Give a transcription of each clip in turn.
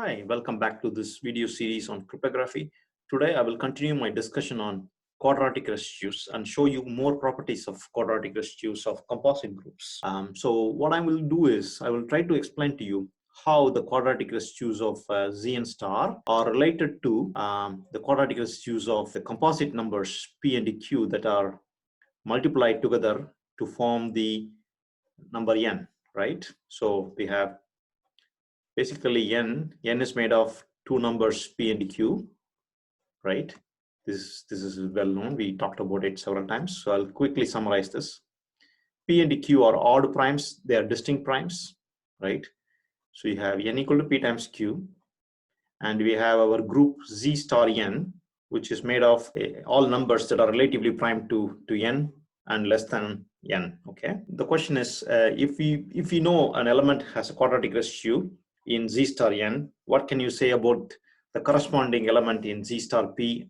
Hi, welcome back to this video series on cryptography. Today I will continue my discussion on quadratic residues and show you more properties of quadratic residues of composite groups. So what I will do is I will try to explain to you how the quadratic residues of Z and star are related to the quadratic residues of the composite numbers P and Q that are multiplied together to form the number n, right? So we have basically n is made of two numbers P and Q, right? This is well known. We talked about it several times. So I'll quickly summarize this. P and Q are odd primes. They are distinct primes, right? So you have n equal to P times Q. And we have our group Z star n, which is made of all numbers that are relatively prime to n and less than n, okay? The question is, if we know an element has a quadratic residue in Z star n, what can you say about the corresponding element in Z star P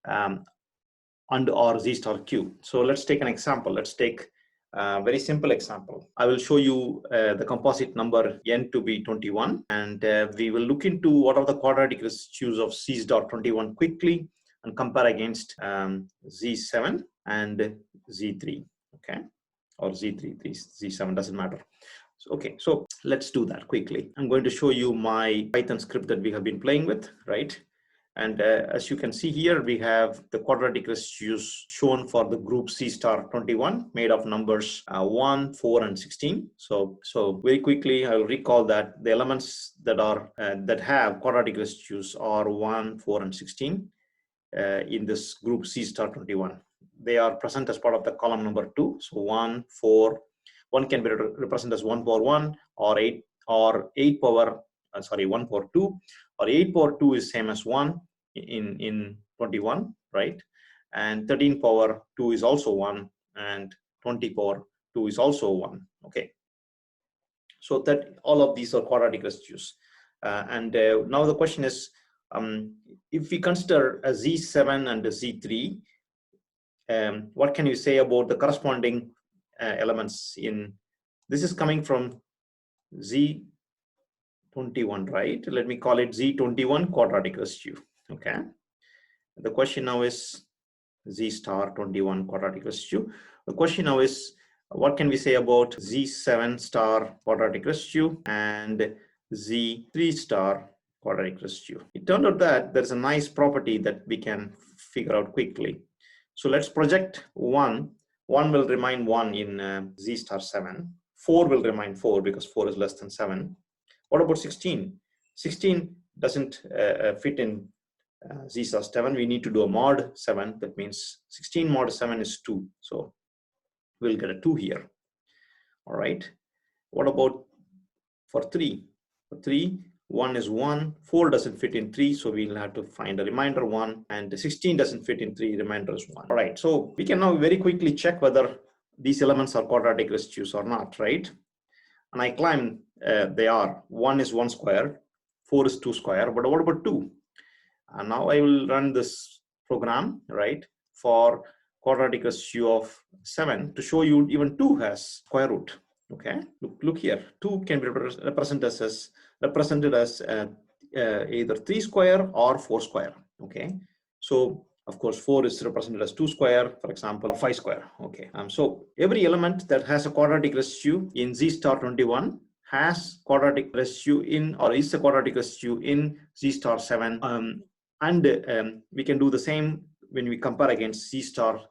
and or Z star Q? So let's take an example. Let's take a very simple example. I will show you the composite number n to be 21, and we will look into what are the quadratic residues of Z star 21 quickly and compare against Z7 and Z3, okay? Or Z3, Z7 doesn't matter. Okay, so let's do that quickly. I'm going to show you my Python script that we have been playing with, right? And as you can see here, we have the quadratic residues shown for the group C star 21 made of numbers 1, 4, and 16. So very quickly, I'll recall that the elements that are that have quadratic residues are 1, 4, and 16 in this group C star 21. They are present as part of the column number 2. So 1, 4. 1 can be represented as 1 power 1 or 8 power 1 power 2, or 8 power 2 is same as 1 in 21, right? And 13 power 2 is also 1, and 20 power 2 is also 1, okay? So that all of these are quadratic residues. Now the question is, if we consider a Z7 and a Z3, what can you say about the corresponding elements in, this is coming from Z21, right? Let me call it Z21 quadratic residue, okay? The question now is Z star 21 quadratic residue. The question now is, what can we say about Z7 star quadratic residue and Z3 star quadratic residue? It turned out that there's a nice property that we can figure out quickly. So let's project 1. 1 will remain 1 in Z star 7. 4 will remain 4 because 4 is less than 7. What about 16? 16 doesn't fit in Z star 7. We need to do a mod 7. That means 16 mod 7 is 2. So we'll get a 2 here. All right. What about for 3? For 3, 1 is 1. 4 doesn't fit in 3. So we'll have to find a remainder 1. And 16 doesn't fit in 3. Remainder is 1. All right. So we can now very quickly check whether these elements are quadratic residues or not, right? And I claim they are. 1 is 1 square. 4 is 2 square. But what about 2? And now I will run this program, right, for quadratic residue of 7 to show you even 2 has square root. Okay, look here. 2 can be represented as either 3 square or 4 square. Okay, so of course 4 is represented as 2 square, for example, 5 square. Okay, so every element that has a quadratic residue in Z star 21 has quadratic residue in, or is a quadratic residue in Z star 7. We can do the same when we compare against Z star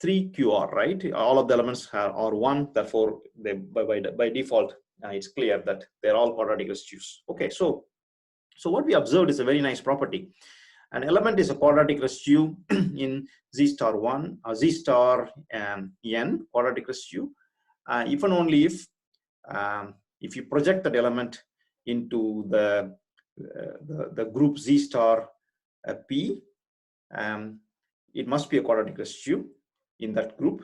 3QR, right? All of the elements are 1, therefore they, by default, it's clear that they're all quadratic residues. Okay, so what we observed is a very nice property. An element is a quadratic residue in Z star 1 or Z star n quadratic residue, if and only if you project that element into the group Z star P, it must be a quadratic residue in that group,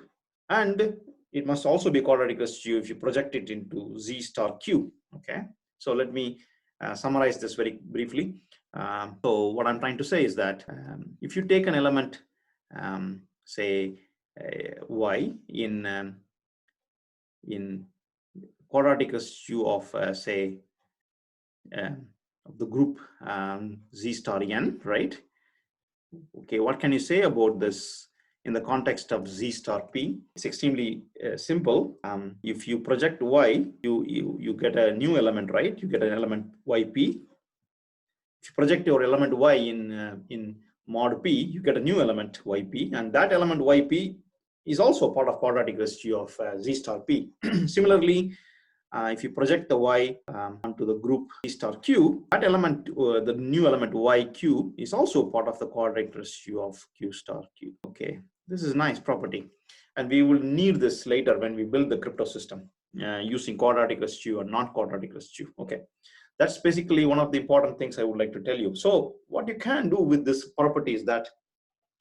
and it must also be a quadratic residue if you project it into Z star Q. Okay, so let me summarize this very briefly. So what I'm trying to say is that if you take an element, say Y in quadratic residue of say of the group Z star n, right? Okay, what can you say about this in the context of Z star P? It's extremely simple. If you project Y, you get a new element, right? You get an element YP. If you project your element Y in mod P, you get a new element YP, and that element YP is also part of quadratic residue of Z star P. Similarly, if you project the Y onto the group Z star Q, that element, the new element YQ, is also part of the quadratic residue of Q star Q. Okay, this is a nice property, and we will need this later when we build the crypto system using quadratic residue or non-quadratic residue. Okay, that's basically one of the important things I would like to tell you. So what you can do with this property is that,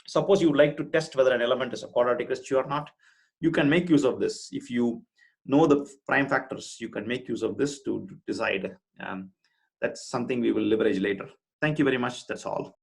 suppose you would like to test whether an element is a quadratic residue or not, you can make use of this. If you know the prime factors, you can make use of this to decide. That's something we will leverage later. Thank you very much. That's all.